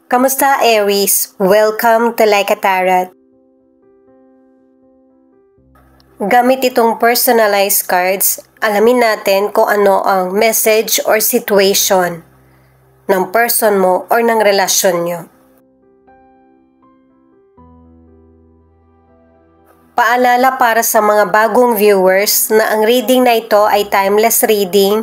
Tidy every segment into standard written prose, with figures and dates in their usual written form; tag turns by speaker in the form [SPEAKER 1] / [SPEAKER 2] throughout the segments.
[SPEAKER 1] Kamusta, Aries? Welcome to Like a Tarot. Gamit itong personalized cards, alamin natin kung ano ang message or situation ng person mo or ng relasyon nyo. Paalala para sa mga bagong viewers na ang reading na ito ay timeless reading,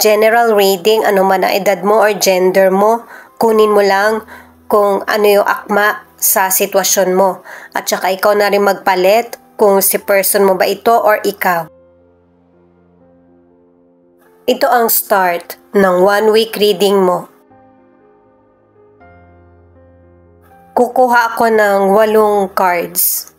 [SPEAKER 1] general reading, ano man ang edad mo or gender mo, kunin mo lang kung ano yung akma sa sitwasyon mo. At saka ikaw na rin magpalit kung si person mo ba ito or ikaw. Ito ang start ng 1 week reading mo. Kukuha ako ng 8 cards.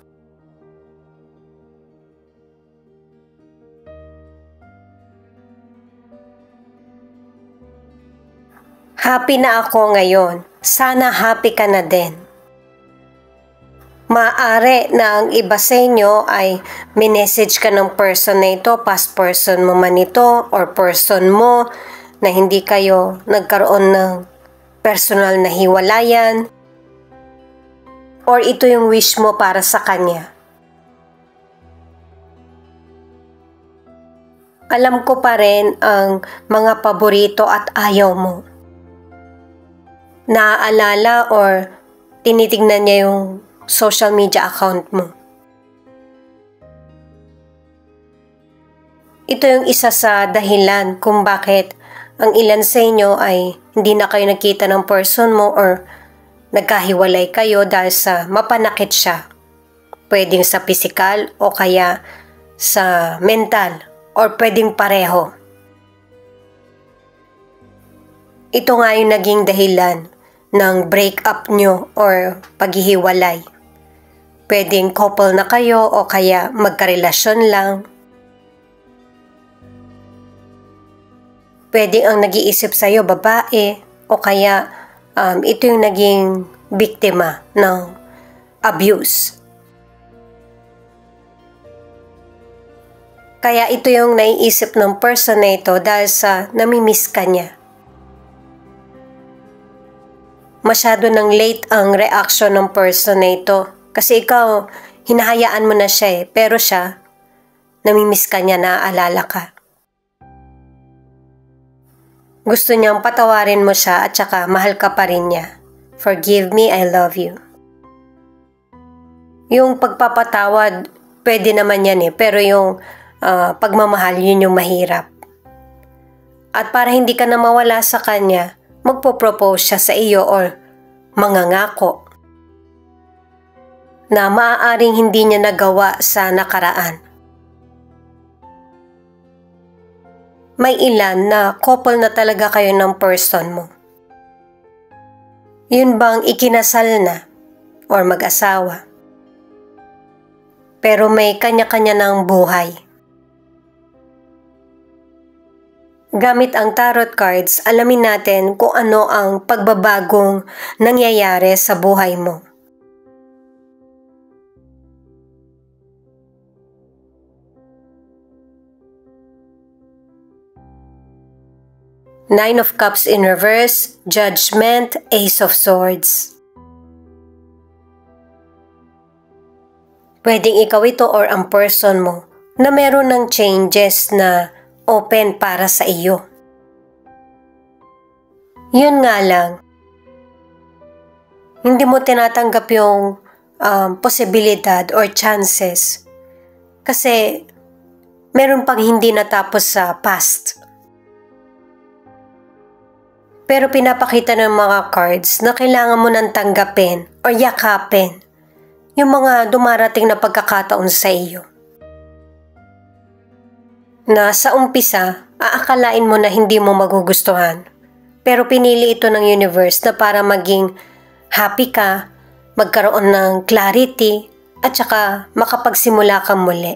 [SPEAKER 1] Happy na ako ngayon. Sana happy ka na din. Maaari na ang iba sa inyo ay minessage ka ng person na ito, past person mo man ito, or person mo na hindi kayo nagkaroon ng personal na hiwalayan, or ito yung wish mo para sa kanya. Alam ko pa rin ang mga paborito at ayaw mo. Naaalala or tinitignan niya yung social media account mo. Ito yung isa sa dahilan kung bakit ang ilan sa inyo ay hindi na kayo nakita ng person mo or nagkahiwalay kayo dahil sa mapanakit siya. Pwedeng sa physical o kaya sa mental or pwedeng pareho. Ito nga yung naging dahilan ng breakup nyo or paghihiwalay. Pwedeng couple na kayo o kaya magkarelasyon lang. Pwedeng ang nag-iisip sa'yo babae o kaya ito yung naging biktima ng abuse. Kaya ito yung naiisip ng person na ito dahil sa namimiss ka niya. Masyado nang late ang reaction ng person na ito. Kasi ikaw, hinahayaan mo na siya pero siya, namimiss ka niya, naaalala ka. Gusto niyang patawarin mo siya at saka mahal ka pa rin niya. Forgive me, I love you. Yung pagpapatawad, pwede naman yan pero yung pagmamahal, yun yung mahirap. At para hindi ka na mawala sa kanya, magpo-propose siya sa iyo or mangangako na maaaring hindi niya nagawa sa nakaraan. May ilan na couple na talaga kayo ng person mo. Yun bang ikinasal na or mag-asawa? Pero may kanya-kanya ng buhay. Gamit ang tarot cards, alamin natin kung ano ang pagbabagong nangyayari sa buhay mo. Nine of Cups in reverse, Judgment, Ace of Swords. Pwedeng ikaw ito or ang person mo na meron ng changes na open para sa iyo. Yun nga lang, hindi mo tinatanggap yung posibilidad or chances kasi meron pang hindi natapos sa past. Pero pinapakita ng mga cards na kailangan mo nang tanggapin or yakapin yung mga dumarating na pagkakataon sa iyo. Na sa umpisa, aakalain mo na hindi mo magugustuhan. Pero pinili ito ng universe na para maging happy ka, magkaroon ng clarity, at saka makapagsimula ka muli.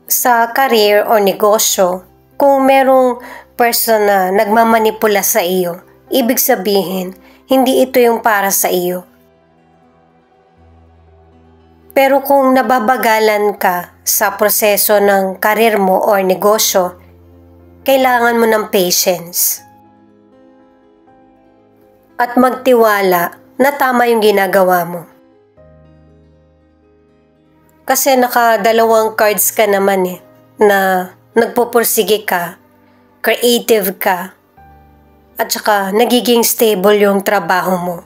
[SPEAKER 1] Sa career o negosyo, kung merong person na nagmamanipula sa iyo, ibig sabihin, hindi ito yung para sa iyo. Pero kung nababagalan ka sa proseso ng karir mo o negosyo, kailangan mo ng patience. at magtiwala na tama yung ginagawa mo. Kasi nakadalawang cards ka naman na nagpupursige ka, creative ka, at saka nagiging stable yung trabaho mo.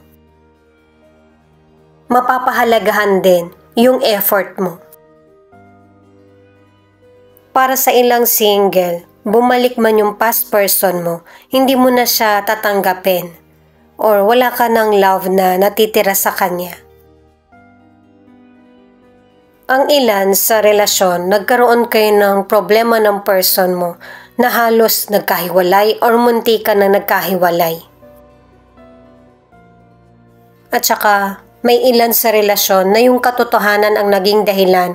[SPEAKER 1] Mapapahalagahan din yung effort mo. Para sa ilang single, bumalik man yung past person mo, hindi mo na siya tatanggapin or wala ka ng love na natitira sa kanya. Ang ilan sa relasyon, nagkaroon kayo ng problema ng person mo na halos nagkahiwalay or munti ka na nagkahiwalay. At saka may ilan sa relasyon na yung katotohanan ang naging dahilan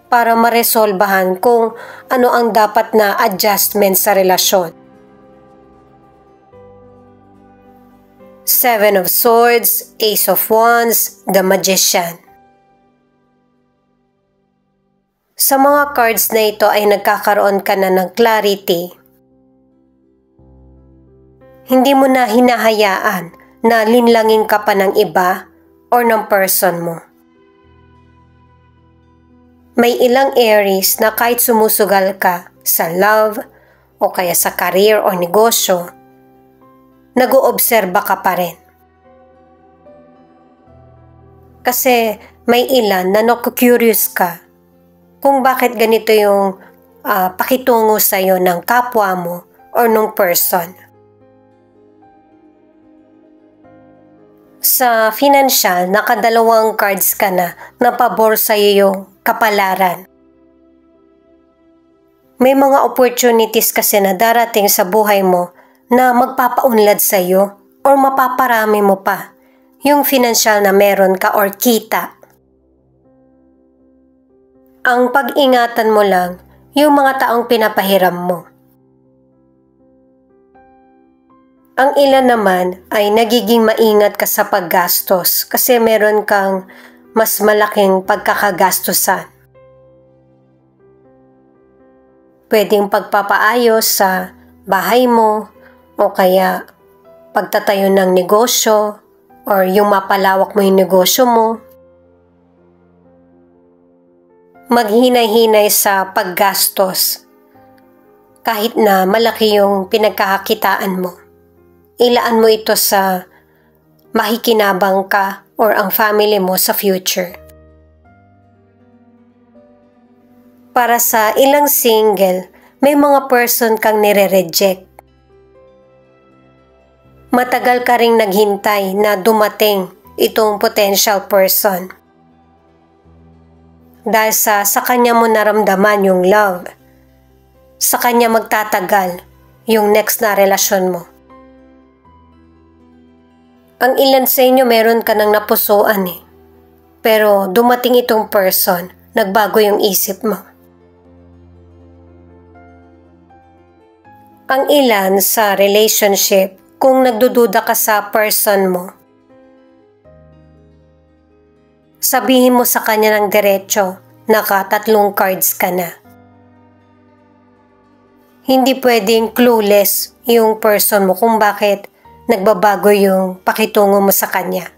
[SPEAKER 1] para maresolbahan kung ano ang dapat na adjustment sa relasyon. Seven of Swords, Ace of Wands, The Magician. Sa mga cards na ito ay nagkakaroon ka na ng clarity. Hindi mo na hinahayaan na linlangin ka pa ng iba or ng person mo. May ilang Aries na kahit sumusugal ka sa love o kaya sa career o negosyo, nag-oobserba ka pa rin. Kasi may ilan na naku-curious ka kung bakit ganito yung pakitungo sa'yo ng kapwa mo or ng person. Sa financial, nakadalawang cards ka na pabor sa'yo yung kapalaran. May mga opportunities kasi na darating sa buhay mo na magpapaunlad sa'yo or mapaparami mo pa yung financial na meron ka or kita. Ang pag-ingatan mo lang yung mga taong pinapahiram mo. Ang ilan naman ay nagiging maingat ka sa paggastos kasi meron kang mas malaking pagkakagastusan. Pwedeng pagpapaayos sa bahay mo o kaya pagtatayo ng negosyo or yung mapalawak mo yung negosyo mo. Maghinay-hinay sa paggastos kahit na malaki yung pinagkakakitaan mo. Ilaan mo ito sa makikinabang ka or ang family mo sa future. Para sa ilang single, may mga person kang nire-reject. Matagal ka ring naghintay na dumating itong potential person. Dahil sa kanya mo naramdaman yung love, sa kanya magtatagal yung next na relasyon mo. Ang ilan sa inyo meron ka nang napusuan pero dumating itong person, nagbago yung isip mo. Ang ilan sa relationship, kung nagdududa ka sa person mo, sabihin mo sa kanya ng diretso, naka-3 cards ka na. Hindi pwedeng clueless yung person mo kung bakit nagbabago yung pakitungo mo sa kanya.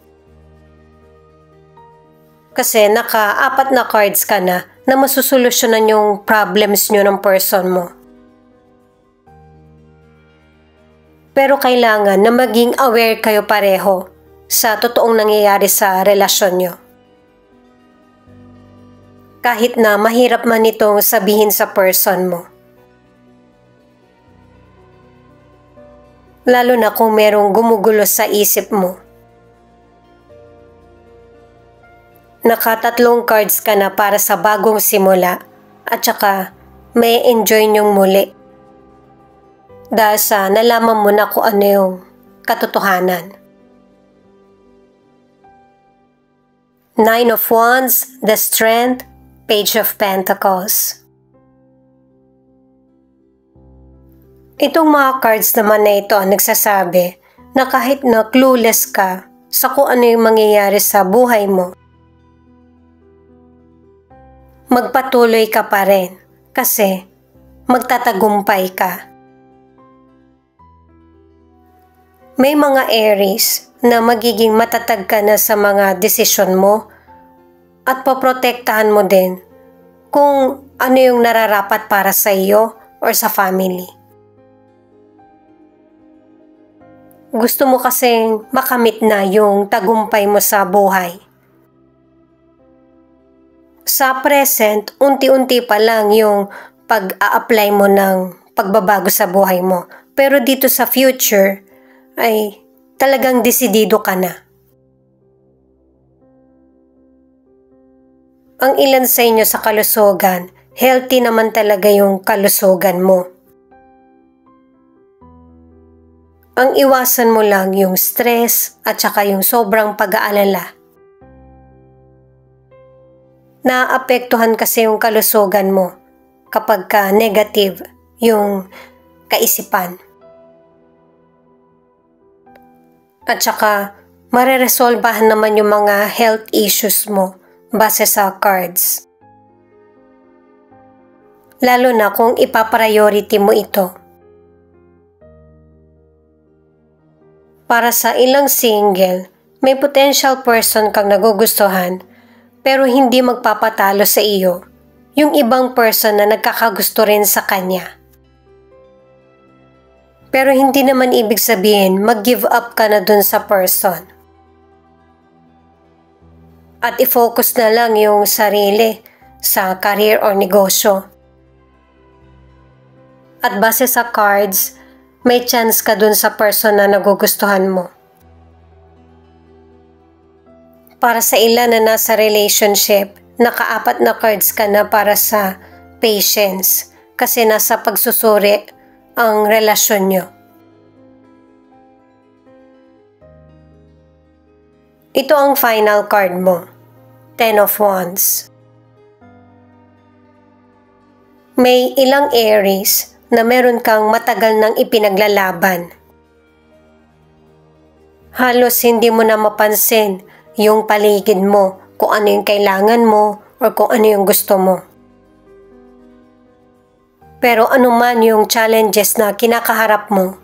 [SPEAKER 1] Kasi naka-4 na cards ka na masusolusyonan yung problems nyo ng person mo. Pero kailangan na maging aware kayo pareho sa totoong nangyayari sa relasyon nyo. Kahit na mahirap man itong sabihin sa person mo. Lalo na kung merong gumugulo sa isip mo. Naka-3 cards ka na para sa bagong simula at saka may enjoy nyong muli. Dahil sa nalaman mo na kung ano yung katotohanan. 9 of Wands, The Strength, Page of Pentacles. Itong mga cards naman na ito ang nagsasabi na kahit na clueless ka sa kung ano yung mangyayari sa buhay mo, magpatuloy ka pa rin kasi magtatagumpay ka. May mga Aries na magiging matatag ka na sa mga desisyon mo at poprotektahan mo din kung ano yung nararapat para sa iyo or sa family. Gusto mo kasing makamit na yung tagumpay mo sa buhay. Sa present, unti-unti pa lang yung pag-a-apply mo ng pagbabago sa buhay mo. Pero dito sa future, ay talagang desidido ka na. Ang ilan sa inyo sa kalusugan, healthy naman talaga yung kalusugan mo. Ang iwasan mo lang yung stress at saka yung sobrang pag-aalala. Naapektuhan kasi yung kalusugan mo kapag ka negative yung kaisipan. At saka mareresolbahan naman yung mga health issues mo base sa cards. Lalo na kung ipapriority mo ito. Para sa ilang single, may potential person kang nagugustuhan pero hindi magpapatalo sa iyo yung ibang person na nagkakagusto rin sa kanya. Pero hindi naman ibig sabihin mag-give up ka na dun sa person. At i-focus na lang yung sarili sa career or negosyo. At base sa cards, may chance ka dun sa person na nagugustuhan mo. Para sa ilan na nasa relationship, naka-4 na cards ka na para sa patience kasi nasa pagsusuri ang relasyon nyo. Ito ang final card mo, 10 of Wands. May ilang Aries na meron kang matagal nang ipinaglalaban. Halos hindi mo na mapansin yung paligid mo, kung ano yung kailangan mo o kung ano yung gusto mo. Pero anuman yung challenges na kinakaharap mo,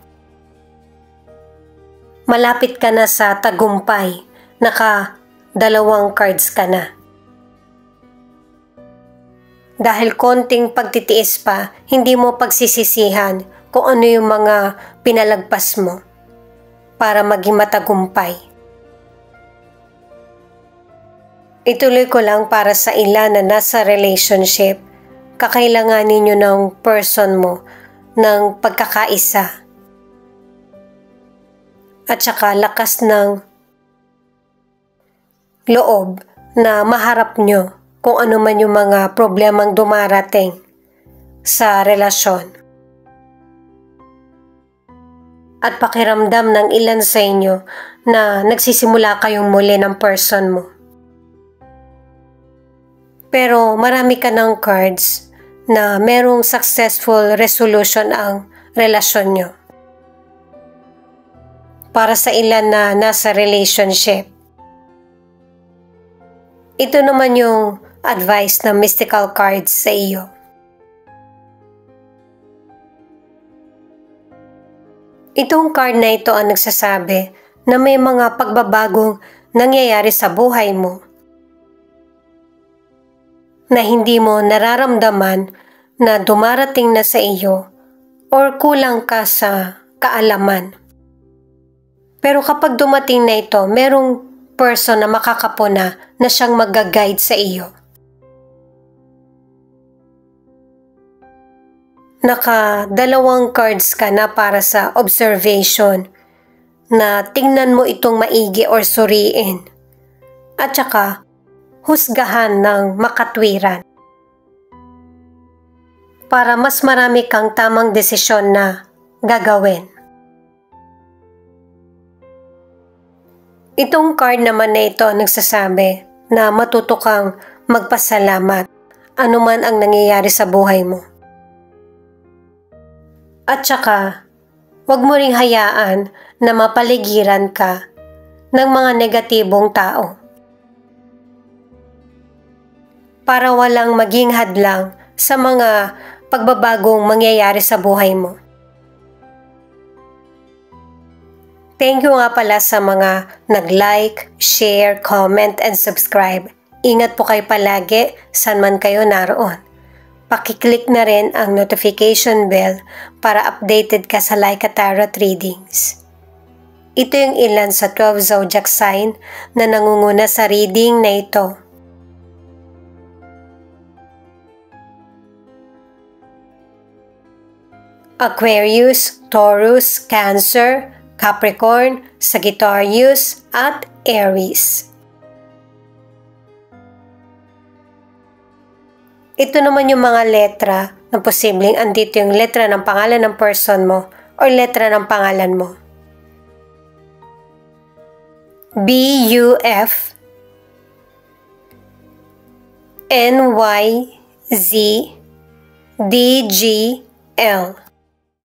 [SPEAKER 1] malapit ka na sa tagumpay, naka-2 cards ka na. Dahil konting pagtitiis pa, hindi mo pagsisisihan kung ano yung mga pinalagpas mo para maging matagumpay. Ituloy ko lang para sa ilan na nasa relationship, kakailanganin nyo ng person mo ng pagkakaisa at saka lakas ng loob na maharap nyo kung ano man yung mga problemang dumarating sa relasyon. At pakiramdam ng ilan sa inyo na nagsisimula kayong muli ng person mo. Pero marami ka ng cards na merong successful resolution ang relasyon nyo. Para sa ilan na nasa relationship, ito naman yung advice ng mystical cards sa iyo. Itong card na ito ang nagsasabi na may mga pagbabagong nangyayari sa buhay mo na hindi mo nararamdaman na dumarating na sa iyo or kulang ka sa kaalaman. Pero kapag dumating na ito, merong person na makakapuna na siyang mag-guide sa iyo. Naka-2 cards ka na para sa observation na tingnan mo itong maigi or suriin at saka husgahan ng makatwiran para mas marami kang tamang desisyon na gagawin. Itong card naman na ito nagsasabi na matuto kang magpasalamat anuman ang nangyayari sa buhay mo. At saka, huwag mo ring hayaan na mapaligiran ka ng mga negatibong tao. Para walang maging hadlang sa mga pagbabagong mangyayari sa buhay mo. Thank you nga pala sa mga nag-like, share, comment, and subscribe. Ingat po kayo palagi saan man kayo naroon. Pakiclick na rin ang notification bell para updated ka sa Laika Tarot Readings. Ito yung ilan sa 12 zodiac sign na nangunguna sa reading na ito. Aquarius, Taurus, Cancer, Capricorn, Sagittarius, at Aries. Ito naman yung mga letra na posibleng andito yung letra ng pangalan ng person mo o letra ng pangalan mo. B-U-F, N-Y-Z, D-G-L.